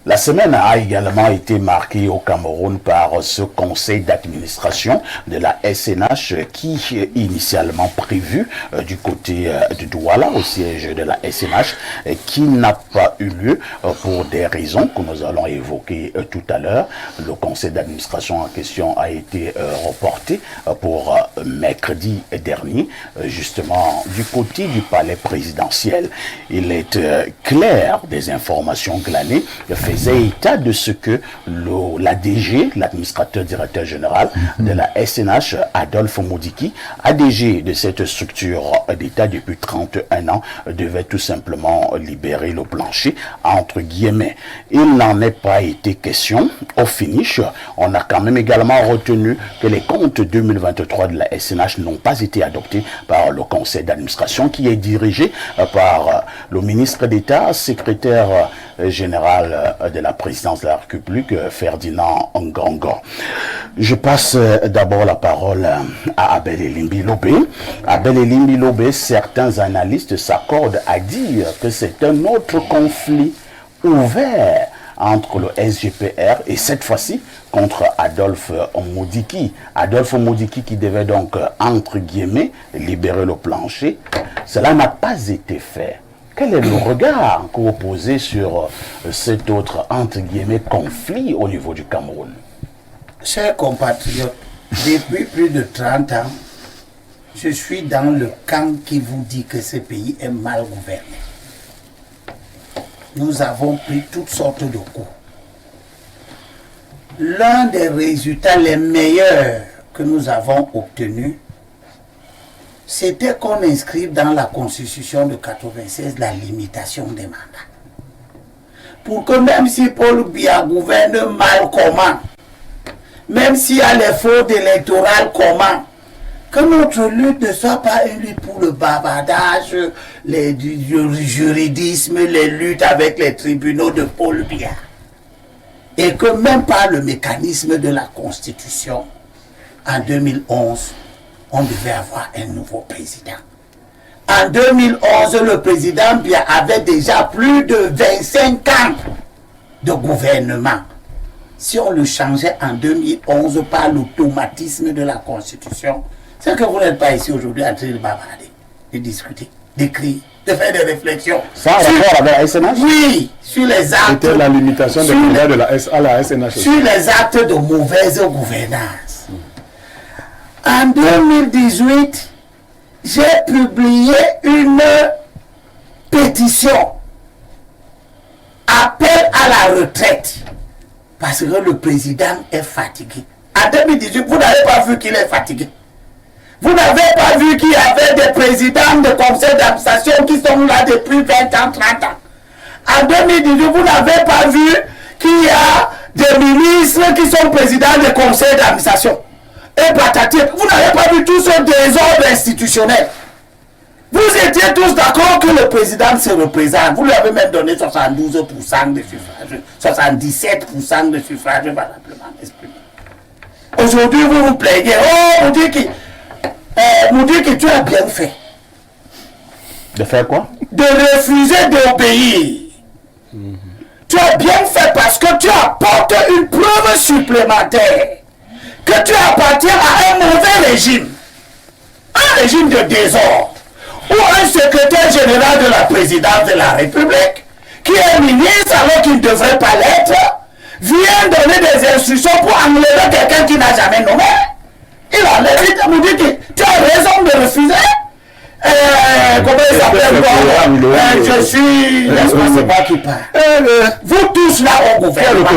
La semaine a également été marquée au Cameroun par ce conseil d'administration de la SNH qui est initialement prévu du côté de Douala, au siège de la SNH, qui n'a pas eu lieu pour des raisons que nous allons évoquer tout à l'heure. Le conseil d'administration en question a été reporté pour mercredi dernier, justement du côté du palais présidentiel. Il est clair des informations glanées faisait état de ce que l'ADG, l'administrateur directeur général de la SNH, Adolphe Modiki, ADG de cette structure d'État depuis 31 ans, devait tout simplement libérer le plancher, entre guillemets. Il n'en est pas été question. Au finish, on a quand même également retenu que les comptes 2023 de la SNH n'ont pas été adoptés par le conseil d'administration qui est dirigé par le ministre d'État, secrétaire général de la présidence de la République, Ferdinand Ngongo. Je passe d'abord la parole à Abel Elimbi Lobé. Abel Elimbi Lobé, certains analystes s'accordent à dire que c'est un autre conflit ouvert entre le SGPR et cette fois-ci contre Adolphe Modiki. Adolphe Modiki qui devait donc, entre guillemets, libérer le plancher. Cela n'a pas été fait. Quel est le regard que vous posez sur cet autre, entre guillemets, conflit au niveau du Cameroun? Chers compatriotes, depuis plus de 30 ans, je suis dans le camp qui vous dit que ce pays est mal gouverné. Nous avons pris toutes sortes de coups. L'un des résultats les meilleurs que nous avons obtenus, c'était qu'on inscrive dans la Constitution de 1996 la limitation des mandats. Pour que même si Paul Biya gouverne mal comment, même s'il y a les fraudes électorales comment, que notre lutte ne soit pas une lutte pour le bavardage, le juridisme, les luttes avec les tribunaux de Paul Biya. Et que même par le mécanisme de la Constitution, en 2011, on devait avoir un nouveau président. En 2011, le président Biya avait déjà plus de 25 ans de gouvernement. Si on le changeait en 2011 par l'automatisme de la Constitution, c'est que vous n'êtes pas ici aujourd'hui en train de bavarder, de discuter, d'écrire, de faire des réflexions. Ça a rapport avec la SNH? Oui, sur les actes. C'était la limitation des mandats à la SNH. Sur les actes de mauvaise gouvernance. En 2018, j'ai publié une pétition, appel à la retraite, parce que le président est fatigué. En 2018, vous n'avez pas vu qu'il est fatigué. Vous n'avez pas vu qu'il y avait des présidents de conseil d'administration qui sont là depuis 20 ans, 30 ans. En 2018, vous n'avez pas vu qu'il y a des ministres qui sont présidents de conseil d'administration. Et patati, vous n'avez pas vu tout ce désordre institutionnel. Vous étiez tous d'accord que le président se représente. Vous lui avez même donné 72% de suffrage, 77% de suffrage valablement exprimé. Aujourd'hui, vous vous plaignez. Oh, vous dites que tu as bien fait. De faire quoi? De refuser d'obéir. Tu as bien fait parce que tu apportes une preuve supplémentaire que tu appartiens à un mauvais régime. Un régime de désordre. Ou un secrétaire général de la présidence de la République, qui est ministre alors qu'il ne devrait pas l'être, vient donner des instructions pour enlever quelqu'un qui n'a jamais nommé. Il enlève, il me dit que tu as raison de refuser. Comment il s'appelle? Je suis... C'est pas qui parle. Vous tous là au gouvernement,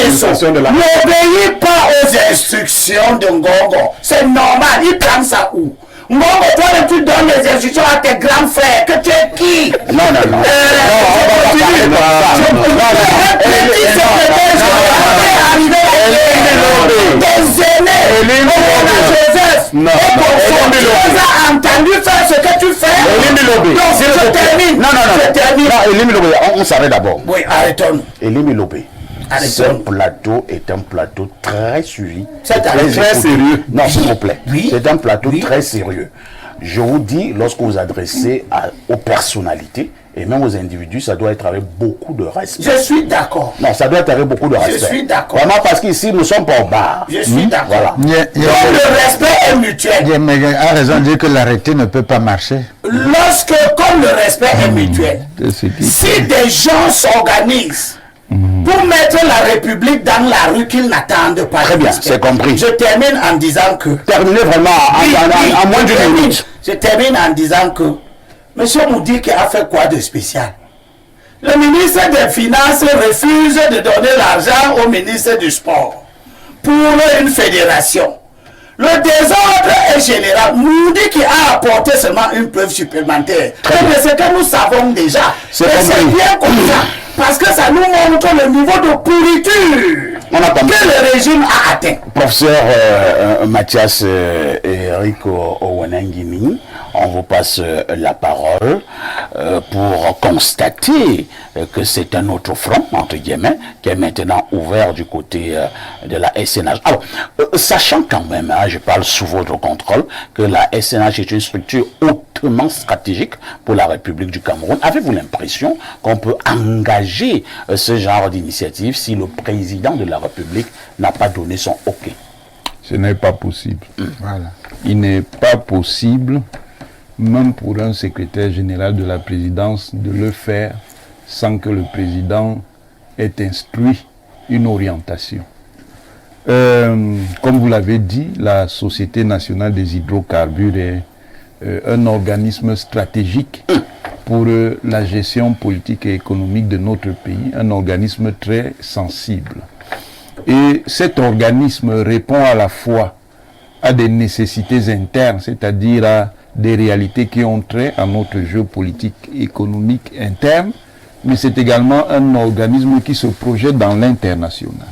n'obéissez pas aux instructions de Ngongo. C'est normal, il prend ça où? Ngongo, toi tu donnes les instructions à tes grands frères. Que tu es qui? Non. Non, tu as entendu faire ce que tu fais. Je termine. Non, on s'arrête d'abord. Oui, arrêtons-nous. Elimbi Lobé, ce plateau est un plateau très suivi. C'est très sérieux. Non, s'il vous plaît. Oui. C'est un plateau très sérieux. je vous dis, lorsque vous adressez aux personnalités et même aux individus, ça doit être avec beaucoup de respect. Je suis d'accord. Non, ça doit être avec beaucoup de respect. Je suis d'accord. Vraiment, parce qu'ici, nous ne sommes pas au bar. Je suis d'accord. Voilà. Donc le respect est mutuel. Mais a raison de dire que l'arrêté ne peut pas marcher. Lorsque, comme le respect est mutuel, si des gens s'organisent pour mettre la République dans la rue qu'ils n'attendent pas. Très bien, c'est compris. Je termine en disant que... Terminez vraiment en moins d'une minute. Je termine en disant que M. Moudiki a fait quoi de spécial? Le ministre des Finances refuse de donner l'argent au ministre du Sport pour une fédération. Le désordre est général. Moudiki a apporté seulement une preuve supplémentaire. Mais c'est que nous savons déjà. C'est bien comme ça. Parce que ça nous montre le niveau de pourriture que le régime a atteint. Professeur Mathias Eric Owenangini, on vous passe la parole pour constater que c'est un autre front, entre guillemets, qui est maintenant ouvert du côté de la SNH. Alors, sachant quand même, je parle sous votre contrôle, que la SNH est une structure hautement stratégique pour la République du Cameroun, avez-vous l'impression qu'on peut engager ce genre d'initiative si le président de la République n'a pas donné son OK? Ce n'est pas possible. Voilà. Il n'est pas possible, même pour un secrétaire général de la présidence, de le faire sans que le président ait instruit une orientation. Comme vous l'avez dit, la Société nationale des hydrocarbures est un organisme stratégique pour la gestion politique et économique de notre pays, un organisme très sensible. Et cet organisme répond à la fois à des nécessités internes, c'est-à-dire à des réalités qui ont trait à notre jeu politique économique interne, mais c'est également un organisme qui se projette dans l'international.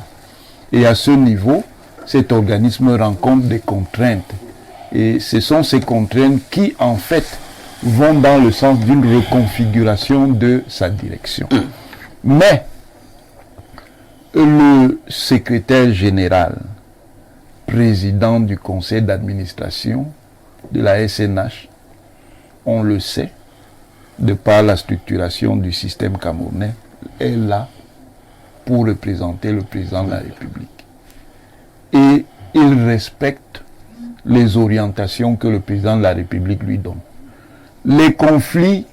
Et à ce niveau, cet organisme rencontre des contraintes. Et ce sont ces contraintes qui, en fait, vont dans le sens d'une reconfiguration de sa direction. Mais le secrétaire général, président du conseil d'administration de la SNH, on le sait, de par la structuration du système camerounais, est là pour représenter le président de la République. Et il respecte les orientations que le président de la République lui donne. Les conflits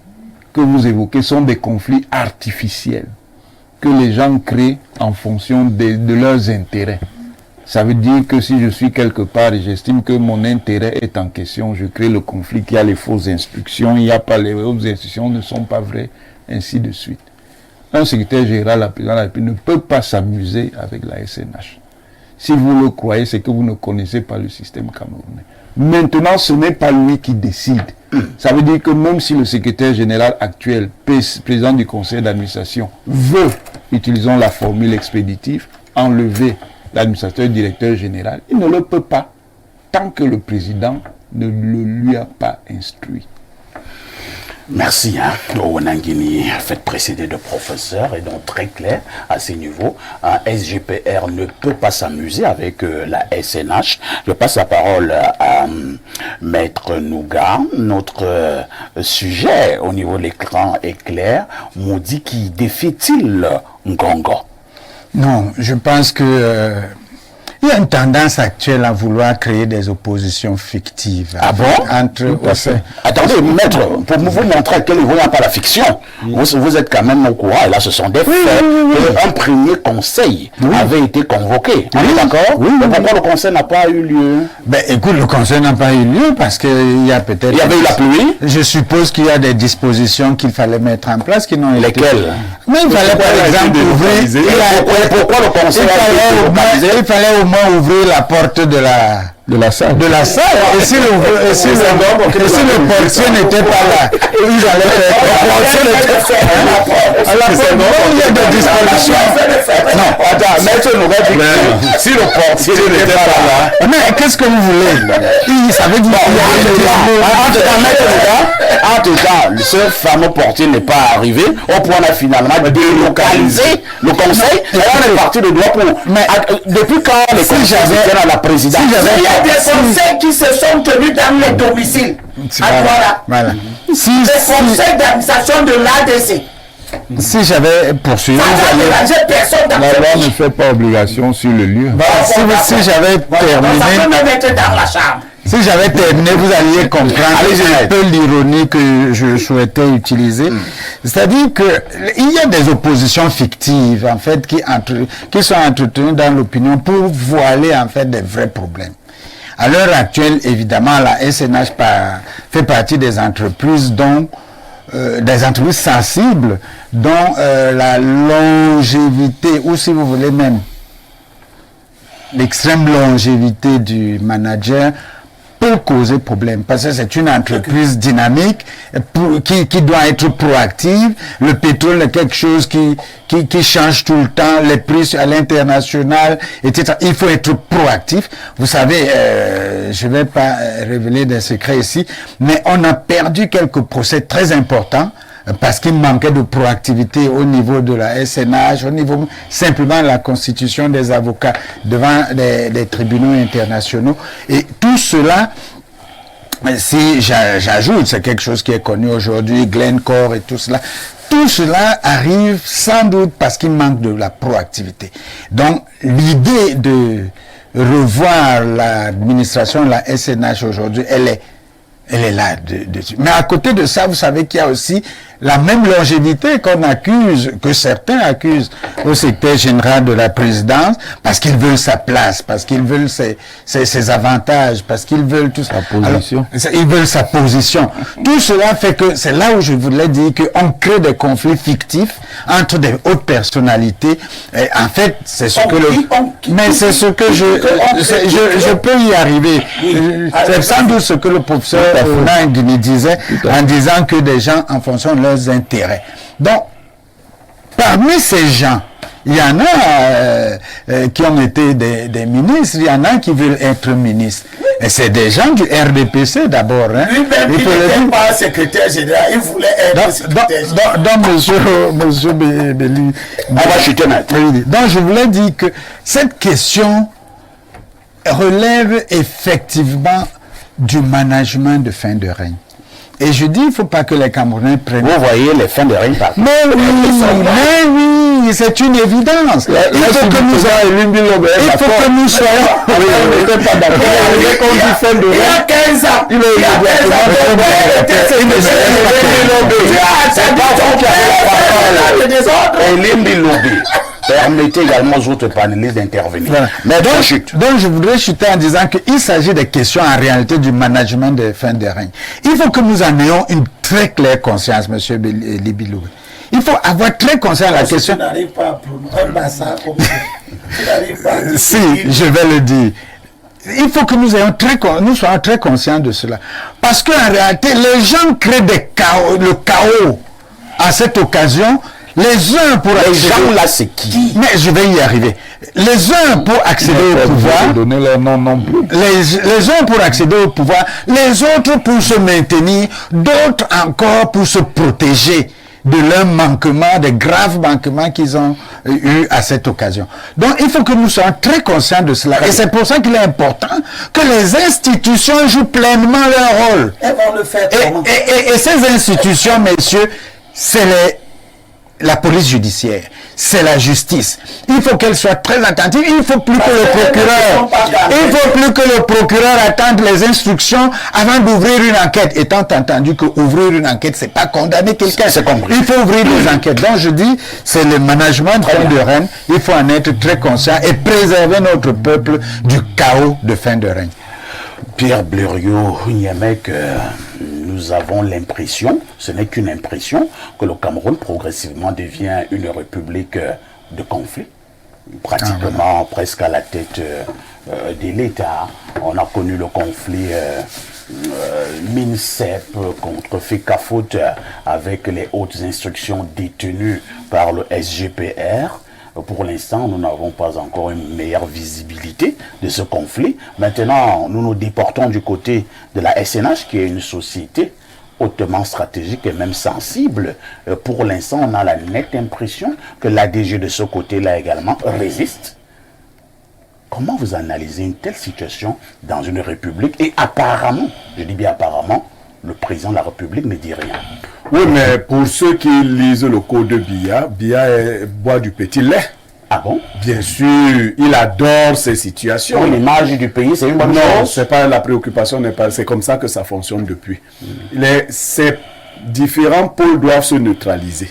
que vous évoquez sont des conflits artificiels que les gens créent en fonction de leurs intérêts. Ça veut dire que si je suis quelque part et j'estime que mon intérêt est en question, je crée le conflit, qu'il y a les fausses instructions, il n'y a pas les fausses instructions, ne sont pas vraies, ainsi de suite. Un secrétaire général, la présidente de la République, ne peut pas s'amuser avec la SNH. Si vous le croyez, c'est que vous ne connaissez pas le système camerounais. Maintenant, ce n'est pas lui qui décide. Ça veut dire que même si le secrétaire général actuel, président du conseil d'administration, veut, utilisons la formule expéditive, enlever l'administrateur directeur général, il ne le peut pas tant que le président ne le lui a pas instruit. Merci, Owenangini, faites précéder de professeur et donc très clair à ces niveaux. Un SGPR ne peut pas s'amuser avec la SNH. Je passe la parole à Maître Nouga. Notre sujet au niveau de l'écran est clair. Moudiki défie-t-il Ngongo? Non, je pense que il y a une tendance actuelle à vouloir créer des oppositions fictives. Ah bon? Attendez, maître, pour vous montrer à quel niveau il n'y a pas la fiction, vous êtes quand même au courant, et là ce sont des faits, un premier conseil avait été convoqué. On est d'accord? Mais pourquoi le conseil n'a pas eu lieu? Ben écoute, le conseil n'a pas eu lieu parce qu'il y a peut-être... Il y avait eu la pluie? Je suppose qu'il y a des dispositions qu'il fallait mettre en place qui n'ont été... Lesquelles? Mais il fallait par exemple ouvrir... Pourquoi le conseil a été il fallait au moins ouvrir la porte de la salle. Et si le portier n'était pas là, ils allaient faire. Il y a des dispositions. Attends, Maître nous a dit que si le portier n'était pas là. Mais qu'est-ce que vous voulez? Ça veut dire en tout cas, ce fameux portier n'est pas arrivé. Au point, on a finalement délocalisé le conseil. Et on est parti de droit pour. Mais depuis quand les conseils viennent à la présidence? Il y a des conseils qui se sont tenus dans les domiciles. Voilà. Les conseils d'administration de l'ADC. Si j'avais poursuivi, personne dans La loi ne fait pas obligation sur le lieu. si j'avais terminé, ça peut même être dans la chambre. si j'avais terminé, vous alliez comprendre un peu l'ironie que je souhaitais utiliser. C'est-à-dire que il y a des oppositions fictives, en fait, qui sont entretenues dans l'opinion pour voiler, en fait, des vrais problèmes. À l'heure actuelle, évidemment, la SNH fait partie des entreprises des entreprises sensibles dont la longévité, ou si vous voulez même l'extrême longévité du manager peut causer problème, parce que c'est une entreprise dynamique qui doit être proactive. Le pétrole est quelque chose qui change tout le temps, les prix à l'international, etc. Il faut être proactif. Vous savez, je ne vais pas révéler des secrets ici, mais on a perdu quelques procès très importants parce qu'il manquait de proactivité au niveau de la SNH, au niveau simplement de la constitution des avocats devant les tribunaux internationaux. Et tout cela, si j'ajoute, c'est quelque chose qui est connu aujourd'hui, Glencore et tout cela arrive sans doute parce qu'il manque de la proactivité. Donc, l'idée de revoir l'administration de la SNH aujourd'hui, elle est là dessus. Mais à côté de ça, vous savez qu'il y a aussi la même longévité que certains accusent au secrétaire général de la présidence, parce qu'ils veulent sa place, parce qu'ils veulent ses avantages, parce qu'ils veulent tout ça. Sa position. Alors, ils veulent sa position. Tout cela fait que, c'est là où je voulais dire qu'on crée des conflits fictifs entre des hautes personnalités. Et en fait, c'est ce je peux y arriver. C'est sans doute ce que le professeur Nang disait, en disant que des gens, en fonction de leurs intérêts. Donc, parmi ces gens, il y en a qui ont été des ministres, il y en a qui veulent être ministres. Et c'est des gens du RDPC d'abord. Hein. Lui-même, il n'était pas secrétaire général, il voulait être secrétaire général. Donc, monsieur Béli, donc je voulais dire que cette question relève effectivement du management de fin de règne. Et je dis, il ne faut pas que les Camerounais prennent... Vous voyez les fins de règne par Mais oui, c'est une évidence. Il faut que nous soyons... Il y a 15 ans. Il y a 15 ans. Permettez également aux autres panélistes d'intervenir. Voilà. Mais donc je voudrais chuter en disant qu'il s'agit des questions en réalité du management de fin de règne. Il faut que nous en ayons une très claire conscience, M. Libilou. Il faut avoir très conscience de la question. Tu n'arrives pas à prononcer un bassin comme ça. Tu n'arrives pas à... Si, je vais le dire. Il faut que nous soyons très conscients de cela. Parce qu'en réalité, les gens créent le chaos à cette occasion. Les uns pour accéder... gens là, c'est qui? Mais je vais y arriver. Les uns pour accéder au pouvoir... Donner leur nom non plus. Les uns pour accéder au pouvoir, les autres pour se maintenir, d'autres encore pour se protéger de leurs manquements, des graves manquements qu'ils ont eu à cette occasion. Donc, il faut que nous soyons très conscients de cela. Et c'est pour ça qu'il est important que les institutions jouent pleinement leur rôle. Elles vont le faire comment? Et ces institutions, messieurs, c'est la police judiciaire, c'est la justice. Il faut qu'elle soit très attentive. Il ne faut plus que le procureur attende les instructions avant d'ouvrir une enquête. Étant entendu que ouvrir une enquête, c'est pas condamner quelqu'un. Il faut ouvrir des enquêtes. Donc je dis, c'est le management de fin de règne. Il faut en être très conscient et préserver notre peuple du chaos de fin de règne. Pierre Blériot-Niamec, nous avons l'impression, ce n'est qu'une impression, que le Cameroun progressivement devient une république de conflit, pratiquement presque à la tête de l'État. On a connu le conflit MINSEP contre FECAFOOT avec les hautes instructions détenues par le SGPR. Pour l'instant, nous n'avons pas encore une meilleure visibilité de ce conflit. Maintenant, nous nous déportons du côté de la SNH, qui est une société hautement stratégique et même sensible. Pour l'instant, on a la nette impression que l'ADG de ce côté-là également résiste. Comment vous analysez une telle situation dans une république? Et apparemment, je dis bien apparemment, le président de la République ne dit rien. Oui, mais pour ceux qui lisent le code de Biya, boit du petit lait. Ah bon? Bien sûr, il adore ces situations. Pour l'image du pays, c'est une bonne Non, chose. c'est pas la préoccupation, n'est pas. C'est comme ça que ça fonctionne depuis. Ces différents pôles doivent se neutraliser.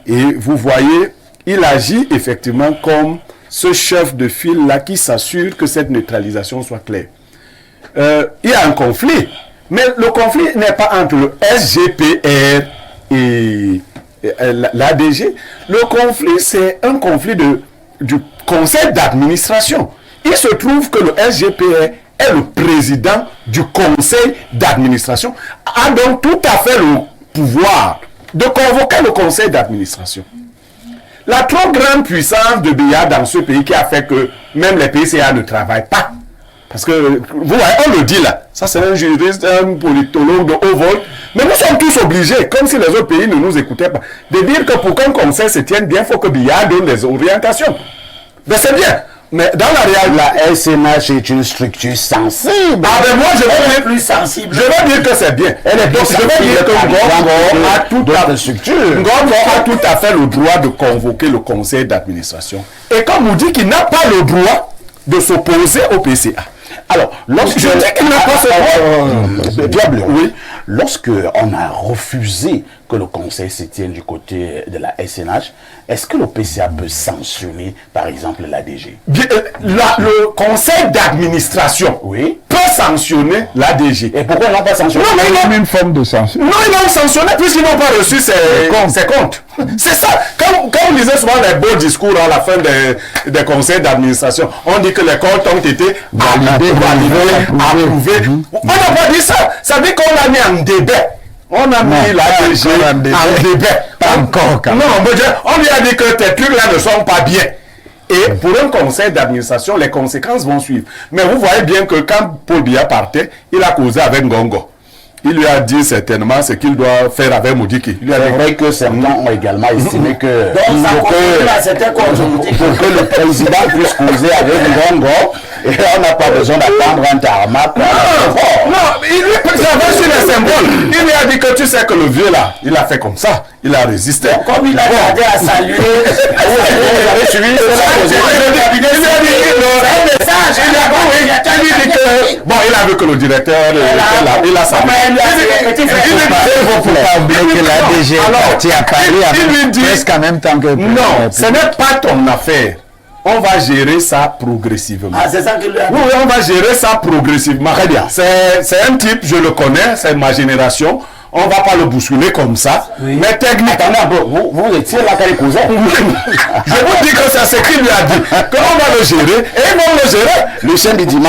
Et vous voyez, il agit effectivement comme ce chef de file là qui s'assure que cette neutralisation soit claire. Il y a un conflit, mais le conflit n'est pas entre le SGPR et l'ADG. Le conflit, c'est un conflit du conseil d'administration. Il se trouve que le SGPR est le président du conseil d'administration, a donc tout à fait le pouvoir de convoquer le conseil d'administration. La trop grande puissance de Biya dans ce pays qui a fait que même les PCA ne travaillent pas. Parce que, vous voyez, on le dit là, ça c'est un juriste, un politologue de haut vol, mais nous sommes tous obligés, comme si les autres pays ne nous écoutaient pas, de dire que pour qu'un conseil se tienne bien, il faut que Biya donne des orientations. Mais c'est bien. Mais dans la réalité, La SNH est une structure sensible. ah ben moi je veux dire, Plus sensible. je veux dire que c'est bien. Elle est Donc, je veux dire que Ngombo a tout d'autres structures. Ngombo a tout à fait le droit de convoquer le conseil d'administration. Et comme on dit qu'il n'a pas le droit de s'opposer au PCA. Alors, lorsque Je dis qu'il n'a pas ce droit. Diable, Oui. Lorsque on a refusé que le conseil se tienne du côté de la SNH, est-ce que le PCA peut sanctionner, par exemple, l'ADG? Le conseil d'administration Oui. peut sanctionner l'ADG. Et pourquoi ils n'ont pas sanctionné? Non, mais Comme une forme de censure. non, ils l'ont sanctionné puisqu'ils n'ont pas reçu ses comptes. C'est ça. Quand on lisait souvent les beaux discours à la fin des conseils d'administration, on dit que les comptes ont été validés, approuvés. On n'a pas dit ça. Ça dit qu'on a mis en débat. On a mis l'ADG encore en en débat. débat. Pas encore, quand même. Non, on lui a dit que tes trucs-là ne sont pas bien. Et pour un conseil d'administration, les conséquences vont suivre. Mais vous voyez bien que quand Paul Biya partait, il a causé avec Ngongo. Il lui a dit certainement ce qu'il doit faire avec Moudiki. Il lui a C'est dit vrai que certains ont également estimé que Donc, ça pour continue à certains que, pour que le président puisse causer avec Ngongo, et on n'a pas besoin d'attendre un tarmac. non, il lui travaille sur les symboles. Il lui a dit que tu sais que le vieux là, il a fait comme ça. Il a résisté. Comme il a gardé à saluer. Vous avez suivi Bon, il a vu que le directeur il a salué. Il ne faut pas oublier que l'ADG est parti à Paris presque en même temps que... Non, ce n'est pas ton affaire. On va gérer ça progressivement. Ah, c'est ça qu'il lui a dit. Oui, on va gérer ça progressivement. Très bien. C'est un type, je le connais, c'est ma génération. On va pas le bousculer comme ça. Oui. Mais techniquement, Attendez un peu, vous étiez là quand il causait. je vous dis que c'est ce qu'il lui a dit. Qu'on va le gérer. Et ils vont le gérer. Lucien Bidima,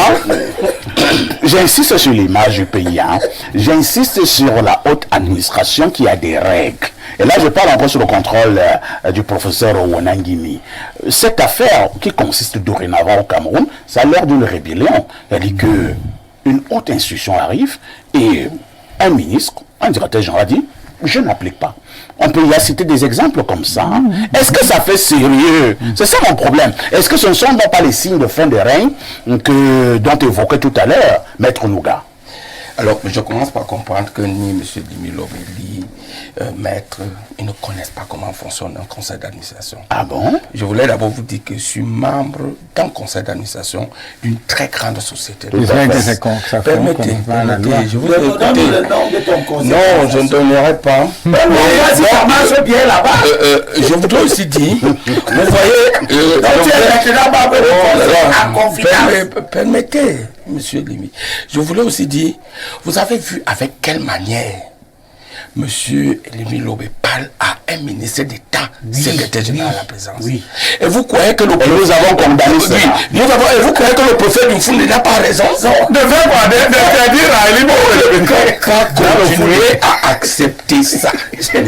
j'insiste sur l'image du pays. Hein. J'insiste sur la haute administration qui a des règles. Et là, je parle encore sur le contrôle du professeur Wanangini. Cette affaire qui consiste dorénavant au Cameroun, ça a l'air d'une rébellion. C'est-à-dire qu'une haute institution arrive et un ministre, un directeur général dit « je n'applique pas ». On peut y citer des exemples comme ça. Hein. Est-ce que ça fait sérieux? C'est ça mon problème. Est-ce que ce ne sont pas les signes de fin de règne dont évoquait tout à l'heure Maître Nouga? Alors, je commence par comprendre que ni M. Dimi Lobeli, Maître, ils ne connaissent pas comment fonctionne un conseil d'administration. Ah bon? Je voulais d'abord vous dire que je suis membre d'un conseil d'administration d'une très grande société. C'est vrai que ça Permettez, je vous ai Donne écouté. le nom de ton conseil. Non, je ne donnerai pas. Vas-y, ça marche bien là-bas. Je voudrais aussi dire, vous voyez, Donc, tu es maintenant membre de conseil en confidence. permettez, monsieur Limi, je voulais aussi dire, vous avez vu avec quelle manière Monsieur Elimi Lobé parle à un ministre d'État, secrétaire général à la présidence. Oui. Et vous croyez que le Et nous avons condamné ça. et vous croyez que le prophèt du Foun n'a pas raison? De faire quoi? D'interdire à Elimo Continuer à accepter ça, de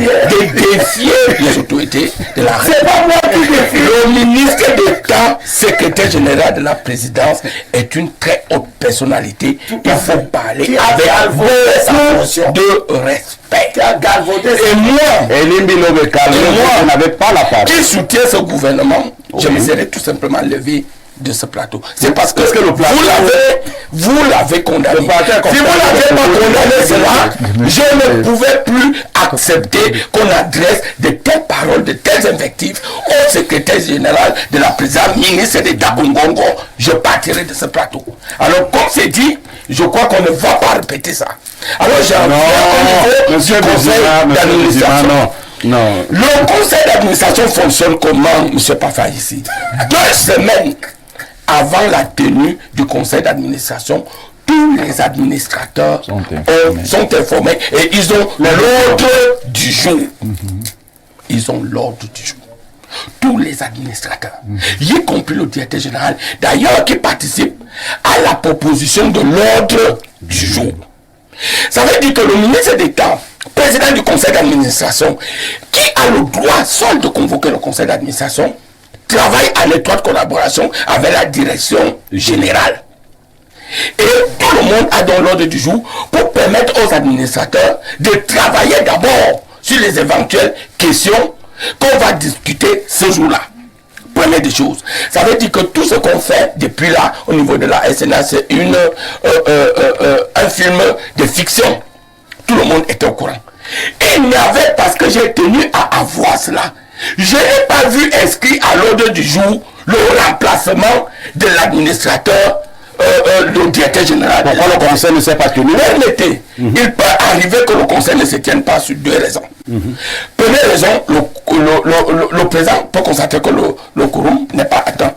défier les autorités de la République. C'est pas moi qui défie. Le ministre d'État, secrétaire général de la présidence, est une très haute personnalité. Il faut parler avec beaucoup de respect. Et moi, Elimbi Lobé, vous n'avez pas la parole. qui soutient ce gouvernement, je me serais tout simplement levé de ce plateau. C'est parce que, vous l'avez condamné. Si vous n'avez pas condamné cela, je ne pouvais plus accepter qu'on adresse de telles paroles, de telles invectives au secrétaire général de la présidence, ministre d'État Ngongo. Je partirai de ce plateau. Alors, comme c'est dit, je crois qu'on ne va pas répéter ça. Alors, j'ai un au niveau du conseil d'administration. Non. Le conseil d'administration fonctionne comment, M. Pafa, ici? 2 semaines avant la tenue du conseil d'administration, tous les administrateurs sont informés et ils ont l'ordre du jour. Ils ont l'ordre du jour. Tous les administrateurs, y compris le directeur général, d'ailleurs qui participe à la proposition de l'ordre du jour. Ça veut dire que le ministre d'État, président du conseil d'administration, qui a le droit seul de convoquer le conseil d'administration, travaille en étroite collaboration avec la direction générale. Et tout le monde a dans l'ordre du jour pour permettre aux administrateurs de travailler d'abord sur les éventuelles questions qu'on va discuter ce jour-là. Première des choses. Ça veut dire que tout ce qu'on fait depuis là, au niveau de la SNA, c'est un film de fiction. Tout le monde était au courant. Et il n'y avait, parce que j'ai tenu à avoir cela, je n'ai pas vu inscrit à l'ordre du jour le remplacement de l'administrateur, le directeur général. Pourquoi le conseil ne s'est pas tenu? Il peut arriver que le conseil ne se tienne pas sur 2 raisons. Première raison, le président peut constater que le quorum n'est pas atteint.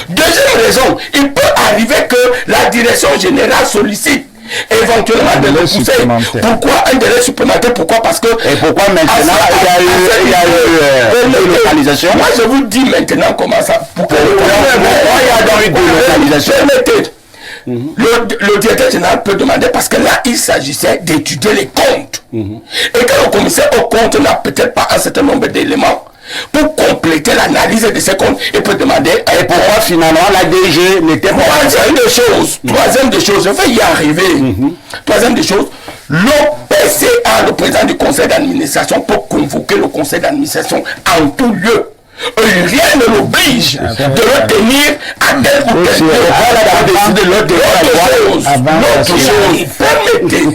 Deuxième raison, il peut arriver que la direction générale sollicite éventuellement de le conseil. Pourquoi un délai supplémentaire? Pourquoi? Parce que... Et pourquoi maintenant il y a eu délocalisation? Moi je vous dis maintenant comment ça... Pourquoi il y a donc eu délocalisation? Le directeur général peut demander, parce que là il s'agissait d'étudier les comptes. Et que le commissaire au compte n'a peut-être pas un certain nombre d'éléments pour compléter l'analyse de ces comptes, il peut demander. Et pourquoi finalement la DG n'était pas... Troisième des choses, je vais y arriver. Troisième des choses, le président du conseil d'administration, peut convoquer le conseil d'administration en tout lieu. Rien ne l'oblige de le tenir à tel ou tel lieu. L'autre chose, permettez.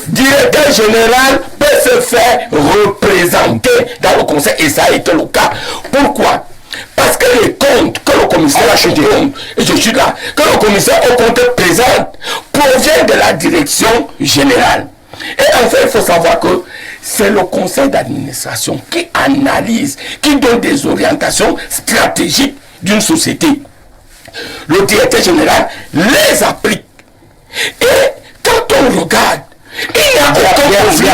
Directeur général peut se faire représenter dans le conseil, et ça a été le cas. Pourquoi? Parce que les comptes que le commissaire que le commissaire au compte présente proviennent de la direction générale. Et enfin, il faut savoir que c'est le conseil d'administration qui analyse, qui donne des orientations stratégiques d'une société. Le directeur général les applique. Et quand on regarde, il n'y a aucun conflit.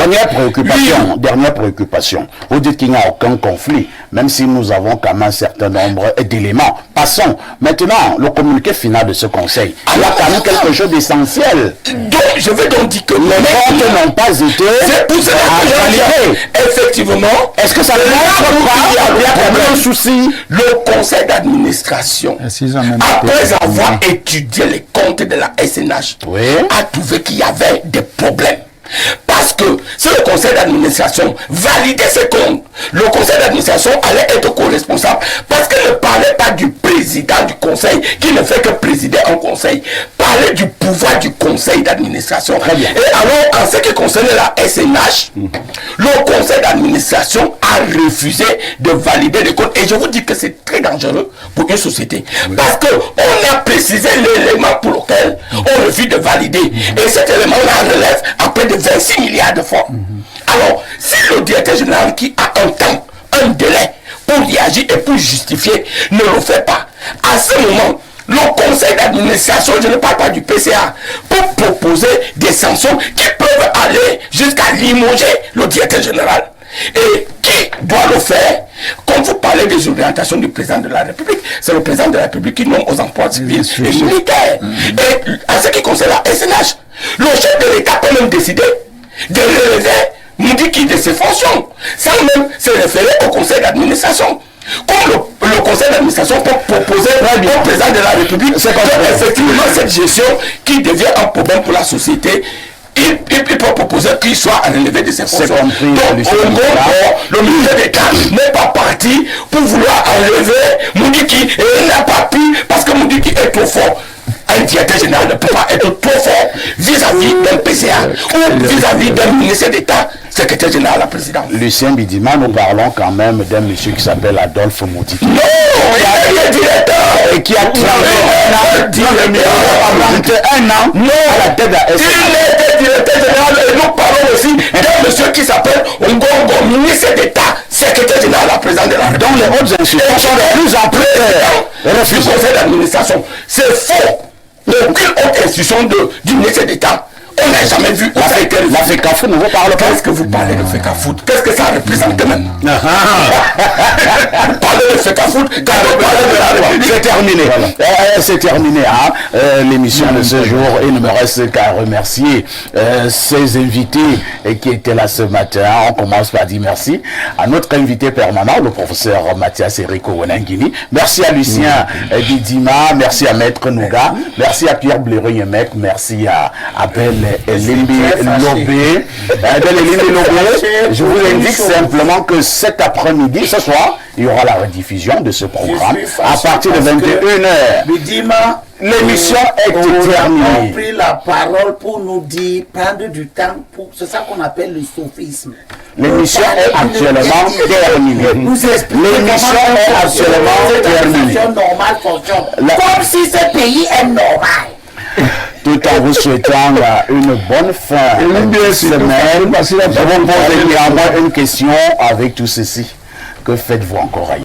Dernière préoccupation. Vous dites qu'il n'y a aucun conflit, même si nous avons quand même un certain nombre d'éléments. Passons. Maintenant, le communiqué final de ce conseil. Il y a quand même quelque chose d'essentiel. Donc, je veux donc dire que les votes n'ont pas été... C'est pour cela que effectivement, est-ce que ça ne montre pas qu'il y a quand même un souci? Le conseil d'administration, après avoir étudié les comptes de la SNH, a trouvé qu'il y avait des problèmes. Parce que si le conseil d'administration validait ces comptes, le conseil d'administration allait être co-responsable, parce qu'il ne parlait pas du président du conseil qui ne fait que présider un conseil, parlait du pouvoir du conseil d'administration. Et alors, en ce qui concerne la SNH, le conseil d'administration a refusé de valider les comptes. Et je vous dis que c'est très dangereux pour une société, parce qu'on a précisé l'élément pour lequel on refuse de valider. Et cet élément-là relève après de 26 milliards de francs. Alors, si le directeur général qui a un temps, un délai pour réagir et pour justifier, ne le fait pas, à ce moment, le conseil d'administration, je ne parle pas du PCA, pour proposer des sanctions qui peuvent aller jusqu'à limoger le directeur général. Et qui doit le faire? Quand vous parlez des orientations du président de la République, c'est le président de la République qui nomme aux emplois civils et militaires. Et en ce qui concerne la SNH, le chef de l'État peut même décider de relever Moudiki de ses fonctions, sans même se référer au conseil d'administration. Comme le conseil d'administration peut proposer au président de la République, c'est effectivement cette gestion qui devient un problème pour la société. Il peut proposer qu'il soit relevé de ses fonctions. Donc, le ministre d'État n'est pas parti pour vouloir enlever Moudiki et il n'a pas pu parce que Moudiki est trop fort. Un directeur général ne peut pas être trop fort vis-à-vis d'un PCA ou vis-à-vis d'un ministre d'État, secrétaire général à la présidence. Lucien Bidima, nous parlons quand même d'un monsieur qui s'appelle Adolphe Moudiki. Non, il est directeur et qui a travaillé un an à la tête de la SNH. Il était directeur général et nous parlons aussi d'un monsieur qui s'appelle Ongongo, ministre d'État, secrétaire général à la présidence de la République. Donc les autres institutions sont de plus en plus du conseil d'administration. C'est faux. Aucune autre institution du ministère d'État. On n'a jamais vu la FECAFOOT, ne vous parle pas. Qu'est-ce que vous parlez de FECAFOOT? Qu'est-ce que ça représente même? Vous parlez de FECAFOOT quand vous parlez de la République. C'est terminé. C'est terminé. L'émission de ce jour. Il ne me reste qu'à remercier ces invités qui étaient là ce matin. On commence par dire merci à notre invité permanent, le professeur Mathias Eriko Wenangini. Merci à Lucien Bidima. Merci à Maître Nouga. Merci à Pierre Blérieux-Yemek. Merci à Abel Elimbi Lobé. Je vous indique simplement que cet après-midi, ce soir, il y aura la rediffusion de ce programme à partir de 21h. L'émission est terminée. Ils ont pris la parole pour nous dire, prendre du temps, c'est ça qu'on appelle le sophisme. L'émission est actuellement terminée. L'émission est actuellement terminée. Comme si ce pays est normal. Tout en vous souhaitant une bonne fin de semaine, je vous pose également une question avec tout ceci. Que faites-vous encore ailleurs?